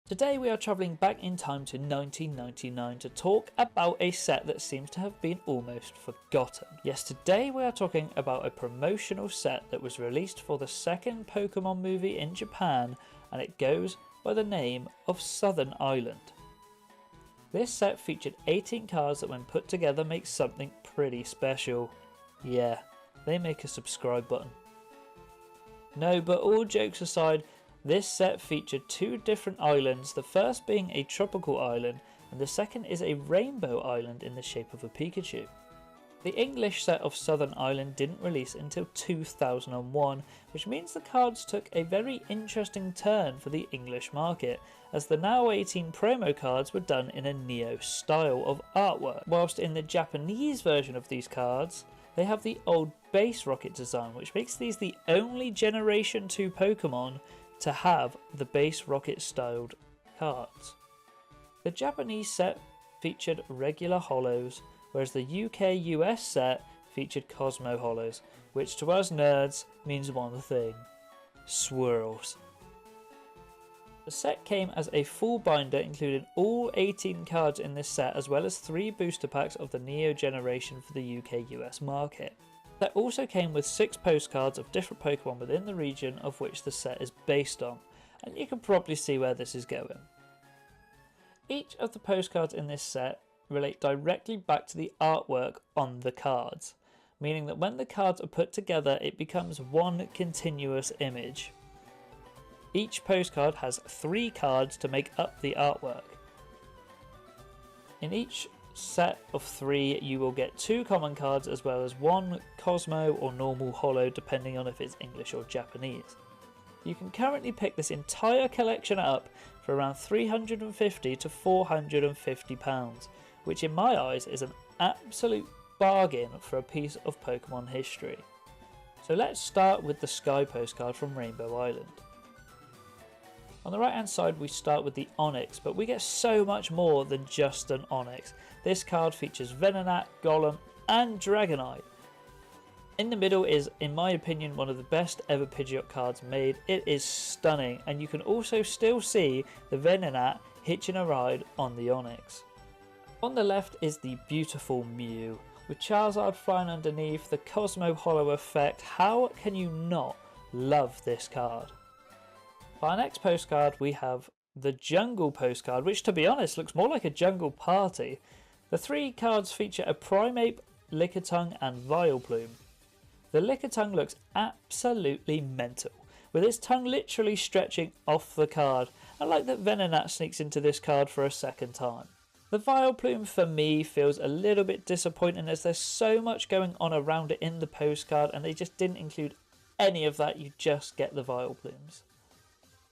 Today we are travelling back in time to 1999 to talk about a set that seems to have been almost forgotten. Yes, today we are talking about a promotional set that was released for the second Pokémon movie in Japan, and it goes by the name of Southern Island. This set featured 18 cards that when put together make something pretty special. Yeah, they make a subscribe button. No, but all jokes aside, this set featured two different islands, the first being a tropical island and the second is a rainbow island in the shape of a Pikachu. The English set of Southern Island didn't release until 2001, which means the cards took a very interesting turn for the English market, as the now 18 promo cards were done in a Neo style of artwork, whilst in the Japanese version of these cards they have the old base rocket design, which makes these the only Generation 2 Pokemon to have the base rocket styled cards. The Japanese set featured regular holos, whereas the UK-US set featured Cosmo holos, which to us nerds means one thing: swirls. The set came as a full binder including all 18 cards in this set, as well as 3 booster packs of the Neo generation for the UK-US market. That also came with 6 postcards of different Pokemon within the region of which the set is based on, and you can probably see where this is going. Each of the postcards in this set relate directly back to the artwork on the cards, meaning that when the cards are put together it becomes one continuous image. Each postcard has 3 cards to make up the artwork. In each set of 3 you will get 2 common cards as well as 1 Cosmo or normal holo, depending on if it's English or Japanese. You can currently pick this entire collection up for around £350 to £450, which in my eyes is an absolute bargain for a piece of Pokemon history. So let's start with the Sky postcard from Rainbow Island. On the right hand side we start with the Onix, but we get so much more than just an Onix. This card features Venonat, Golem and Dragonite. In the middle is, in my opinion, one of the best ever Pidgeot cards made. It is stunning, and you can also still see the Venonat hitching a ride on the Onix. On the left is the beautiful Mew, with Charizard flying underneath, the Cosmo Holo effect. How can you not love this card? For our next postcard we have the Jungle postcard, which to be honest looks more like a jungle party. The 3 cards feature a Primeape, Lickitung and Vileplume. The Lickitung looks absolutely mental, with its tongue literally stretching off the card. I like that Venonat sneaks into this card for a second time. The Vileplume for me feels a little bit disappointing, as there's so much going on around it in the postcard and they just didn't include any of that. You just get the Vileplumes.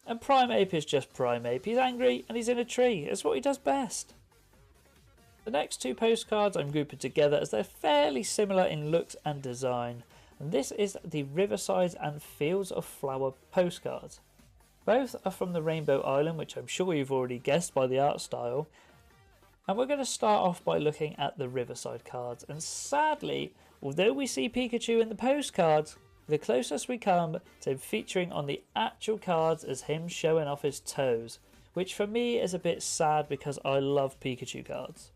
And Primeape is just Primeape. He's angry and he's in a tree. It's what he does best. The next 2 postcards I'm grouping together as they're fairly similar in looks and design. And this is the Riverside and Fields of Flower postcards. Both are from the Rainbow Island, which I'm sure you've already guessed by the art style. And we're going to start off by looking at the Riverside cards. And sadly, although we see Pikachu in the postcards, the closest we come to him featuring on the actual cards is him showing off his toes, which for me is a bit sad because I love Pikachu cards.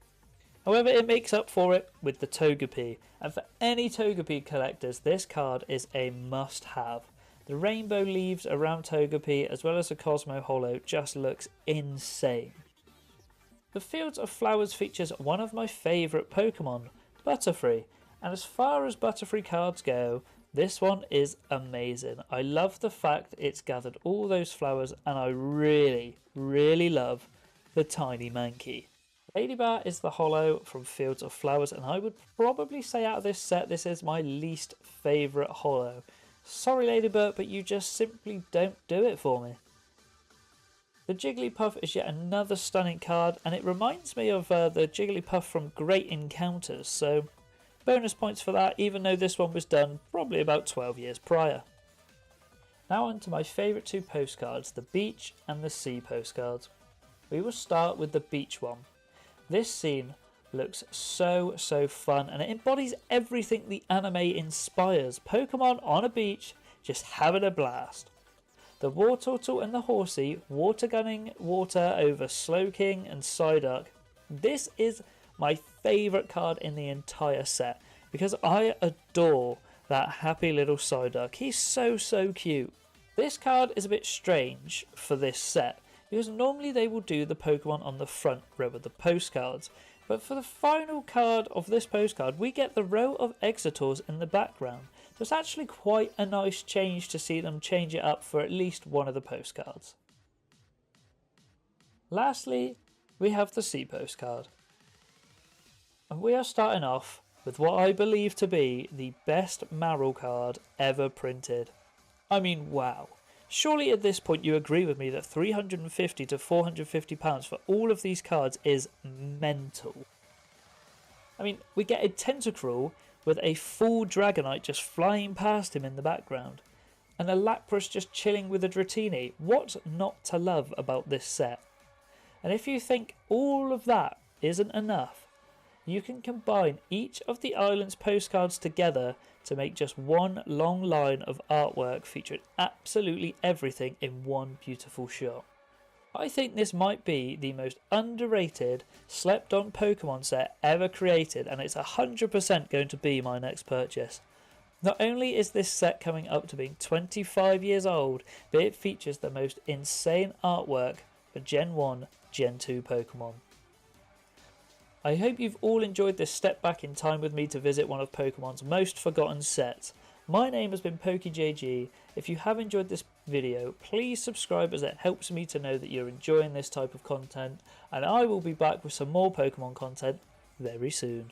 However, it makes up for it with the Togepi, and for any Togepi collectors this card is a must have. The rainbow leaves around Togepi as well as the Cosmo Holo just looks insane. The Fields of Flowers features one of my favourite Pokemon, Butterfree, and as far as Butterfree cards go, this one is amazing. I love the fact it's gathered all those flowers, and I really love the tiny Mankey. Ladybar is the holo from Fields of Flowers, and I would probably say out of this set this is my least favourite holo. Sorry Ladybird, but you just simply don't do it for me. The Jigglypuff is yet another stunning card, and it reminds me of the Jigglypuff from Great Encounters, so bonus points for that, even though this one was done probably about 12 years prior. Now on to my favourite 2 postcards, the Beach and the Sea postcards. We will start with the Beach one. This scene looks so fun, and it embodies everything the anime inspires. Pokemon on a beach just having a blast. The Wartortle and the Horsey, water gunning water over Slowking and Psyduck. This is my favourite card in the entire set because I adore that happy little Psyduck. He's so cute. This card is a bit strange for this set because normally they will do the Pokemon on the front row of the postcards, but for the final card of this postcard we get the row of Exeggutor's in the background. So it's actually quite a nice change to see them change it up for at least one of the postcards. Lastly, we have the C postcard. And we are starting off with what I believe to be the best Marill card ever printed. I mean, wow. Surely at this point you agree with me that £350 to £450 for all of these cards is mental. I mean, we get a Tentacruel with a full Dragonite just flying past him in the background, and a Lapras just chilling with a Dratini. What's not to love about this set? And if you think all of that isn't enough, you can combine each of the island's postcards together to make just one long line of artwork featuring absolutely everything in one beautiful shot. I think this might be the most underrated, slept on Pokemon set ever created, and it's 100% going to be my next purchase. Not only is this set coming up to being 25 years old, but it features the most insane artwork for Gen 1, Gen 2 Pokemon. I hope you've all enjoyed this step back in time with me to visit one of Pokemon's most forgotten sets. My name has been PokeJG. If you have enjoyed this video, please subscribe as it helps me to know that you're enjoying this type of content, and I will be back with some more Pokemon content very soon.